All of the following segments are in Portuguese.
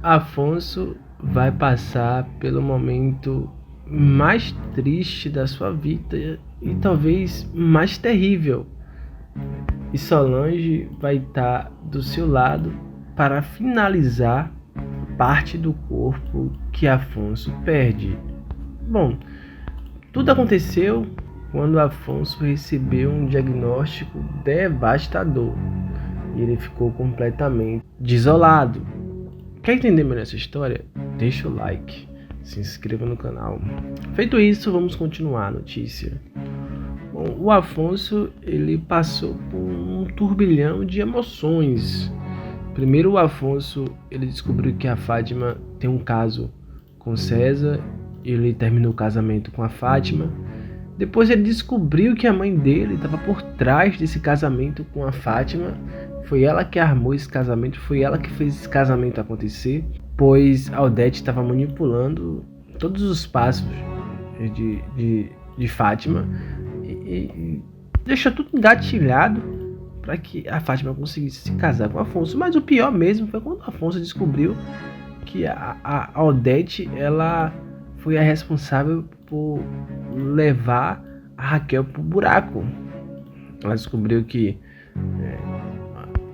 Afonso vai passar pelo momento mais triste da sua vida e talvez mais terrível. E Solange vai estar do seu lado para finalizar parte do corpo que Afonso perde. Bom, tudo aconteceu quando Afonso recebeu um diagnóstico devastador e ele ficou completamente desolado. Quer entender melhor essa história? Deixa o like, se inscreva no canal. Feito isso, vamos continuar a notícia. Bom, o Afonso ele passou por um turbilhão de emoções. Primeiro, o Afonso ele descobriu que a Fátima tem um caso com César. Ele terminou o casamento com a Fátima. Depois ele descobriu que a mãe dele estava por trás desse casamento com a Fátima. Foi ela que armou esse casamento, foi ela que fez esse casamento acontecer, pois a Odete estava manipulando todos os passos de Fátima e deixou tudo engatilhado para que a Fátima conseguisse se casar com Afonso. Mas o pior mesmo foi quando Afonso descobriu que a Odete ela foi a responsável por levar a Raquel pro buraco. Ela descobriu que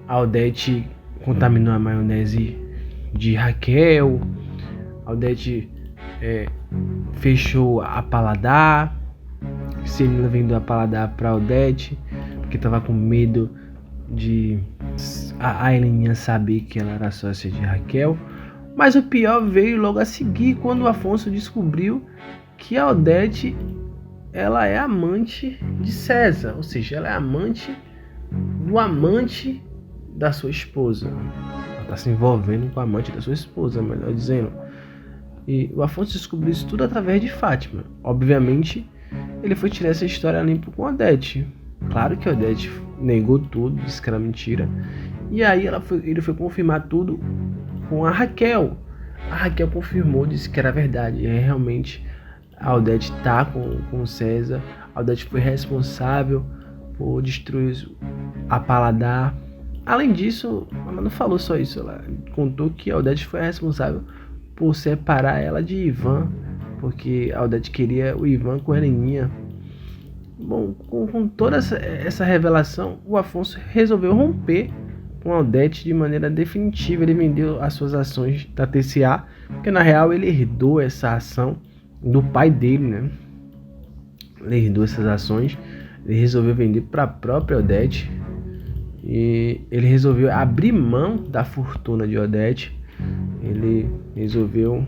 a Odete contaminou a maionese de Raquel. A Odete fechou a Paladar. Celina vendeu a Paladar para Odete porque estava com medo de a Heleninha saber que ela era sócia de Raquel. Mas o pior veio logo a seguir, quando o Afonso descobriu que a Odete ela é amante de César, ou seja, ela é amante do amante da sua esposa. Ela está se envolvendo com o amante da sua esposa, melhor dizendo. E o Afonso descobriu isso tudo através de Fátima. Obviamente, ele foi tirar essa história limpo com a Odete. Claro que a Odete negou tudo, disse que era mentira. E aí ele foi confirmar tudo com a Raquel. A Raquel confirmou, disse que era verdade. E realmente a Odete tá com o César. A Odete foi responsável por destruir a Paladar. Além disso, ela não falou só isso. Ela contou que a Odete foi responsável por separar ela de Ivan, porque a Odete queria o Ivan com a Heleninha. Bom, com toda essa revelação, o Afonso resolveu romper com a Odete de maneira definitiva. Ele vendeu as suas ações da TCA, porque na real ele herdou essa ação do pai dele, né? Ele herdou essas ações, ele resolveu vender para a própria Odete e ele resolveu abrir mão da fortuna de Odete. Ele resolveu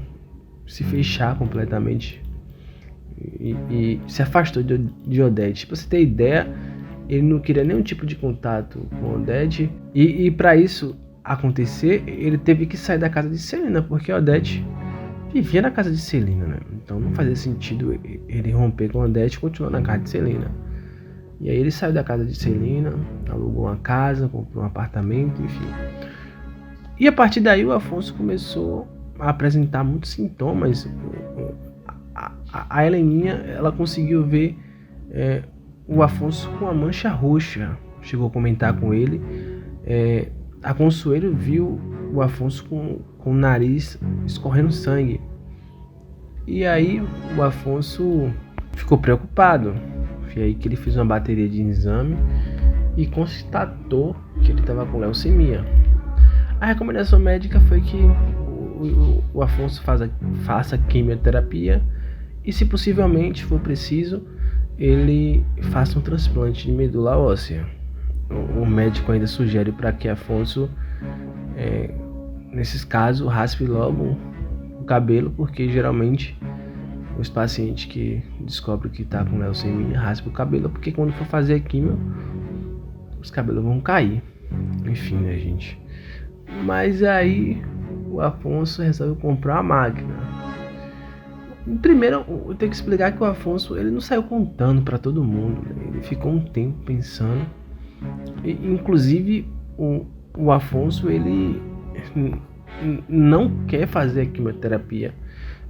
se fechar completamente e se afastou de Odete. Pra você ter ideia, ele não queria nenhum tipo de contato com Odete. E para isso acontecer, ele teve que sair da casa de Celina, porque Odete vivia na casa de Celina, né? Então não fazia sentido ele romper com Odete e continuar na casa de Celina. E aí ele saiu da casa de Celina, alugou uma casa, comprou um apartamento, enfim. E a partir daí o Afonso começou a apresentar muitos sintomas. A Heleninha, ela conseguiu ver o Afonso com a mancha roxa. Chegou a comentar com ele. A Consuelo viu o Afonso com o nariz escorrendo sangue. E aí o Afonso ficou preocupado. Foi aí que ele fez uma bateria de exame e constatou que ele estava com leucemia. A recomendação médica foi que o Afonso faça quimioterapia e, se possivelmente for preciso, ele faça um transplante de medula óssea. O médico ainda sugere para que Afonso, nesses casos, raspe logo o cabelo, porque geralmente os pacientes que descobrem que está com leucemia raspam o cabelo, porque quando for fazer a quimio, os cabelos vão cair. Enfim, né, gente? Mas aí o Afonso resolveu comprar uma máquina. Primeiro, eu tenho que explicar que o Afonso ele não saiu contando para todo mundo, né? Ele ficou um tempo pensando. E, inclusive, o Afonso ele não quer fazer a quimioterapia,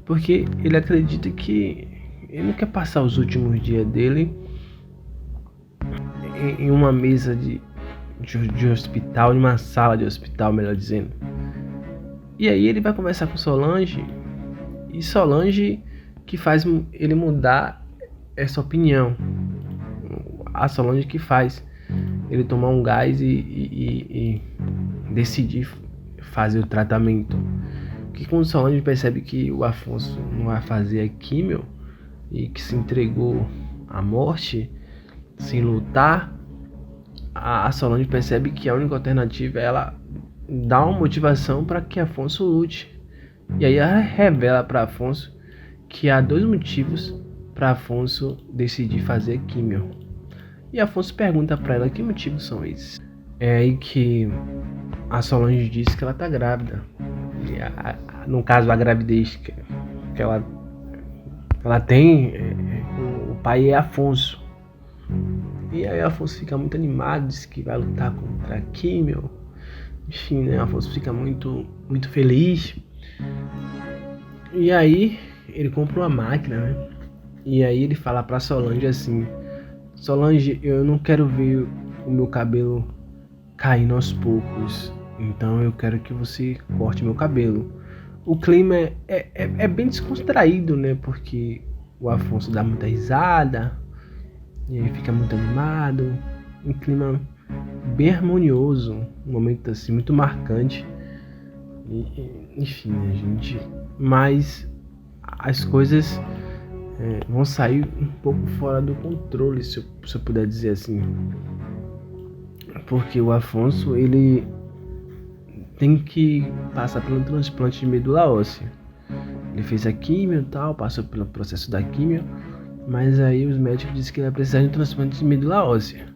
porque ele acredita que ele não quer passar os últimos dias dele em uma mesa de hospital, em uma sala de hospital, melhor dizendo. E aí ele vai conversar com Solange, e Solange que faz ele mudar essa opinião. A Solange que faz ele tomar um gás e decidir fazer o tratamento. Que quando Solange percebe que o Afonso não vai fazer a químio e que se entregou à morte sem lutar, a Solange percebe que a única alternativa é ela dar uma motivação para que Afonso lute. E aí ela revela para Afonso que há 2 motivos para Afonso decidir fazer químio. E Afonso pergunta para ela que motivos são esses. É aí que a Solange diz que ela tá grávida. E no caso, a gravidez que ela tem, o pai é Afonso. E aí Afonso fica muito animado, diz que vai lutar contra a químio. Enfim, né? Afonso fica muito feliz. E aí ele compra uma máquina, né? E aí ele fala pra Solange assim: Solange, eu não quero ver o meu cabelo caindo aos poucos, então eu quero que você corte meu cabelo. O clima é bem descontraído, né? Porque o Afonso dá muita risada e aí fica muito animado. Um clima bem harmonioso, um momento assim muito marcante. Enfim, né, gente? Mas as coisas vão sair um pouco fora do controle, se eu puder dizer assim. Porque o Afonso, ele tem que passar pelo transplante de medula óssea. Ele fez a químio e tal, passou pelo processo da químio, mas aí os médicos disseram que ele vai precisar de um transplante de medula óssea.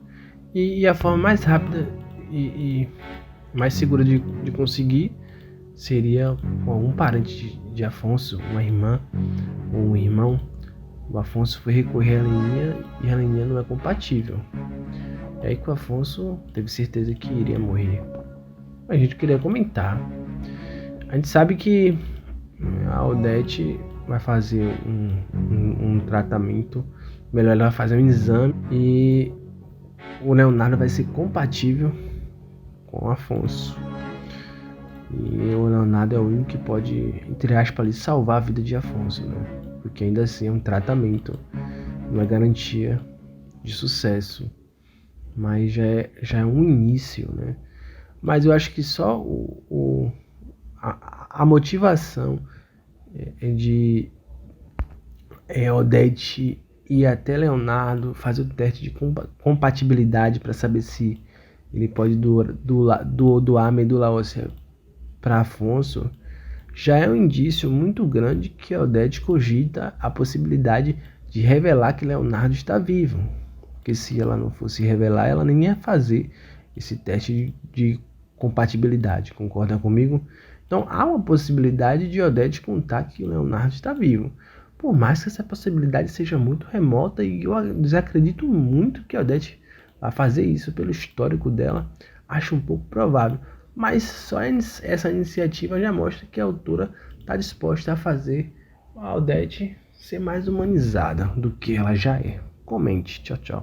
E a forma mais rápida e mais segura de conseguir seria com algum parente de Afonso, uma irmã ou um irmão. O Afonso foi recorrer à Leninha e a Leninha não é compatível. É aí que o Afonso teve certeza que iria morrer. A gente queria comentar. A gente sabe que a Odete vai fazer um tratamento. Melhor, ela vai fazer um exame e o Leonardo vai ser compatível com o Afonso. E o Leonardo é o único que pode, entre aspas, ali, salvar a vida de Afonso, né? Porque ainda assim é um tratamento, não é garantia de sucesso, mas já é um início, né? Mas eu acho que só a motivação de Odete ir até Leonardo fazer o teste de compatibilidade para saber se ele pode doar a medula óssea para Afonso já é um indício muito grande que Odete cogita a possibilidade de revelar que Leonardo está vivo. Porque se ela não fosse revelar, ela nem ia fazer esse teste de compatibilidade. Concorda comigo? Então há uma possibilidade de Odete contar que o Leonardo está vivo. Por mais que essa possibilidade seja muito remota, e eu desacredito muito que Odete vai fazer isso pelo histórico dela, acho um pouco provável. Mas só essa iniciativa já mostra que a autora está disposta a fazer a Odete ser mais humanizada do que ela já é. Comente. Tchau, tchau.